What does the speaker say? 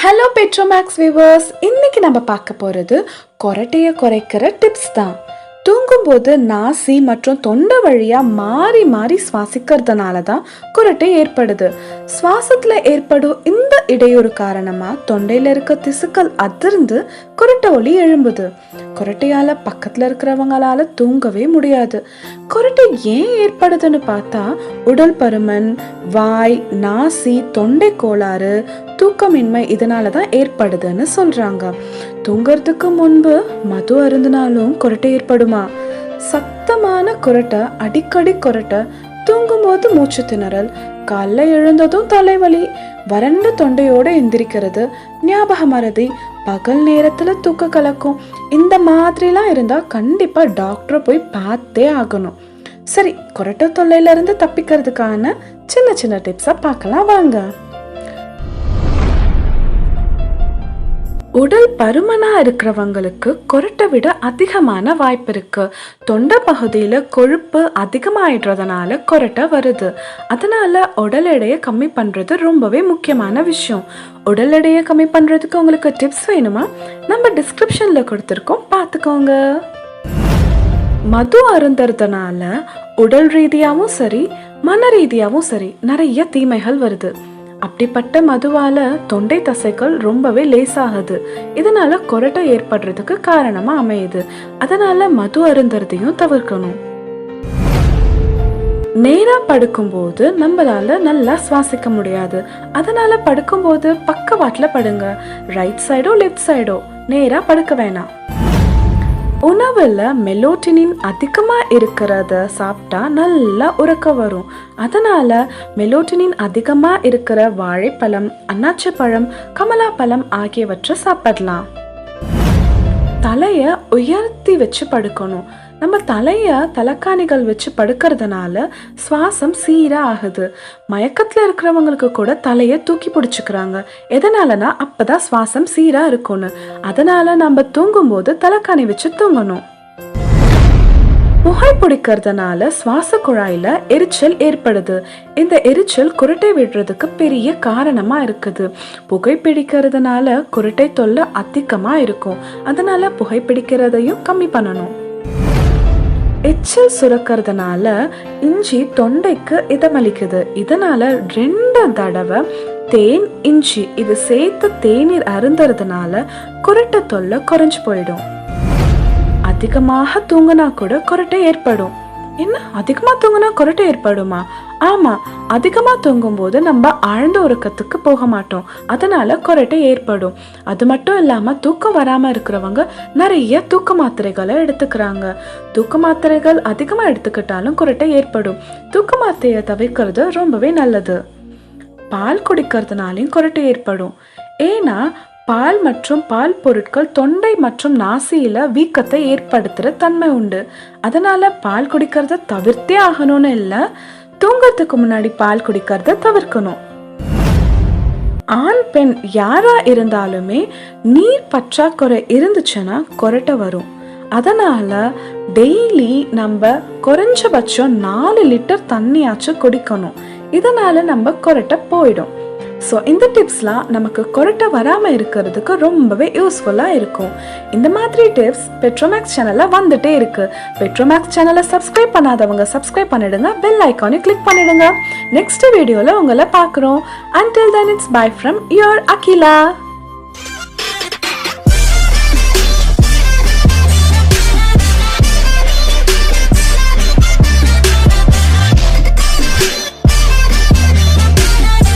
Hello Petromax viewers, இன்னைக்கு நம்ம பார்க்க போகிறது கொரட்டையை குறைக்கிற டிப்ஸ் தான். தூங்கும்போது நாசி மற்றும் தொண்டை வழியா மாறி மாறி சுவாசிக்கிறதுனால தான் குரட்டை ஏற்படுது. சுவாசத்துல ஏற்படும் இந்த இடையூறு காரணமா தொண்டையில இருக்க திசுக்கள் அதிர்ந்து குரட்டை ஒலி எழும்புது. குரட்டையால பக்கத்துல இருக்கிறவங்களால தூங்கவே முடியாது. குரட்டை ஏன் ஏற்படுதுன்னு பார்த்தா உடல் பருமன், வாய், நாசி, தொண்டை கோளாறு, தூக்கமின்மை இதனாலதான் ஏற்படுதுன்னு சொல்றாங்க. தூங்கறதுக்கு முன்பு மது அருந்தினாலும் குரட்டை ஏற்படுமா? சத்தமான குரட்டை, அடிக்கடி குரட்டை, தூங்கும்போது மூச்சு திணறல், காலைல எழுந்ததும் தலைவலி, வறண்ட தொண்டையோட எந்திரிக்கிறது, ஞாபக மறதி, பகல் நேரத்துல தூக்க கலக்கும், இந்த மாதிரிலாம் இருந்தா கண்டிப்பா டாக்டரை போய் பார்த்தே ஆகணும். சரி, குரட்டை தொல்லையில இருந்து தப்பிக்கிறதுக்கான சின்ன சின்ன டிப்ஸா பார்க்கலாம் வாங்க. உடல் பருமனா இருக்கிறவங்களுக்கு குரட்டை விட அதிகமான வாய்ப்பு இருக்கு. தொண்டை பகுதியில கொழுப்பு அதிகமாயிடுறதுனால குரட்டை வருது. அதனால உடல் எடையை கம்மி பண்றது ரொம்பவே முக்கியமான விஷயம். உடல் எடையை கம்மி பண்றதுக்கு உங்களுக்கு டிப்ஸ் வேணுமா? நம்ம டிஸ்கிரிப்ஷன்ல கொடுத்துருக்கோம், பார்த்துக்கோங்க. மது அருந்தறதுனால உடல் ரீதியாவும் சரி, மன ரீதியாவும் சரி நிறைய தீமைகள் வருது. அப்படிப்பட்ட மதுவால தொண்டை தசைகள் ரொம்பவே லேசாகுது. இதனால குரட்டை ஏற்படுறதுக்கு காரணமா அமையுது. அதனால மது அருந்தறதையும் தவிர்க்கணும். நேரா படுக்கும்போது நம்மளால நல்லா சுவாசிக்க முடியாது. அதனால படுக்கும்போது பக்கவாட்டுல படுங்க. ரைட் சைடோ லெஃப்ட் சைடோ, நேரா படுக்க வேணாம். உணவுல மெலோட்டினின் அதிகமா இருக்கிறத சாப்பிட்டா நல்லா உறக்க வரும். அதனால மெலோட்டினின் அதிகமா இருக்கிற வாழைப்பழம், அன்னாச்சி பழம், கமலா பழம் ஆகியவற்றை சாப்பிடலாம். தலைய உயர்த்தி வச்சு படுக்கணும். நம்ம தலைய தலைக்காணிகள் வச்சு படுக்கிறதுனால சுவாசம் சீரா ஆகுது. மயக்கத்துல இருக்கிறவங்களுக்கு கூட தலைய தூக்கி பிடிச்சுக்கிறாங்க. எதனாலனா அப்பதான் சுவாசம் சீரா இருக்கும்னு. அதனால நம்ம தூங்கும் போது தலைக்காணி வச்சு தூங்கணும். புகை பிடிக்கிறதுனால சுவாச குழாயில எரிச்சல் ஏற்படுது. இந்த எரிச்சல் குரட்டை விடுறதுக்கு பெரிய காரணமா இருக்குது. புகை பிடிக்கிறதுனால குரட்டை தொல்லை அதிகமா இருக்கும். அதனால புகை பிடிக்கிறதையும் கம்மி பண்ணணும். எச்சில் சுரக்கிறதுனால இஞ்சி தொண்டைக்கு இதமளிக்குது. இதனால 2 தடவை தேன், இஞ்சி இது சேர்த்து தேநீர் அருந்துறதுனால குரட்டை தொல்லை குறைஞ்சு போயிடும். அதிகமாக தூங்கினா கூட குரட்டை ஏற்படும். என்ன, அதிகமா தூங்கினா குரட்டை ஏற்படுமா? ஆமா, அதிகமா தூங்கும் போது நம்ம ஆழ்ந்த உறக்கத்துக்கு போக மாட்டோம். அதனால குரட்டை ஏற்படும். அது மட்டும் இல்லாம தூக்கம் வராம இருக்கிறவங்க நிறைய தூக்க மாத்திரைகளை எடுத்துக்கிறாங்க. தூக்க மாத்திரைகள் அதிகமா எடுத்துக்கிட்டாலும் குரட்டை ஏற்படும். தூக்க மாத்திரையை தவிர்க்கிறது ரொம்பவே நல்லது. பால் குடிக்கிறதுனாலையும் குரட்டை ஏற்படும். ஏன்னா பால் மற்றும் பால் பொருட்கள் தொண்டை மற்றும் நாசியில வீக்கத்தை ஏற்படுத்துற தன்மை உண்டு. அதனால பால் குடிக்கிறத தவிர்த்தே ஆகணும்னு இல்லை, தூங்கறதுக்கு முன்னாடி பால் குடிக்கிறத தவிர்க்கணும். ஆண் பெண் யாரா இருந்தாலுமே நீர் பற்றாக்குறை இருந்துச்சுன்னா குரட்டை வரும். அதனால டெய்லி நம்ம குறைஞ்சபட்சம் 4 லிட்டர் தண்ணியாச்சும் குடிக்கணும். இதனால நம்ம குரட்டை போயிடும். ஸோ இந்த டிப்ஸ்லாம் நமக்கு குரட்டை வராமல் இருக்கிறதுக்கு ரொம்பவே யூஸ்ஃபுல்லாக இருக்கும். இந்த மாதிரி டிப்ஸ் பெட்ரோமேக்ஸ் சேனலில் வந்துட்டே இருக்கு. பெட்ரோமேக்ஸ் சேனலை சப்ஸ்கிரைப் பண்ணாதவங்க சப்ஸ்கிரைப் பண்ணிடுங்க, பெல் ஐக்கானை கிளிக் பண்ணிடுங்க. நெக்ஸ்ட் வீடியோவில் உங்களை பார்க்குறோம். Until then, it's bye from your Akila.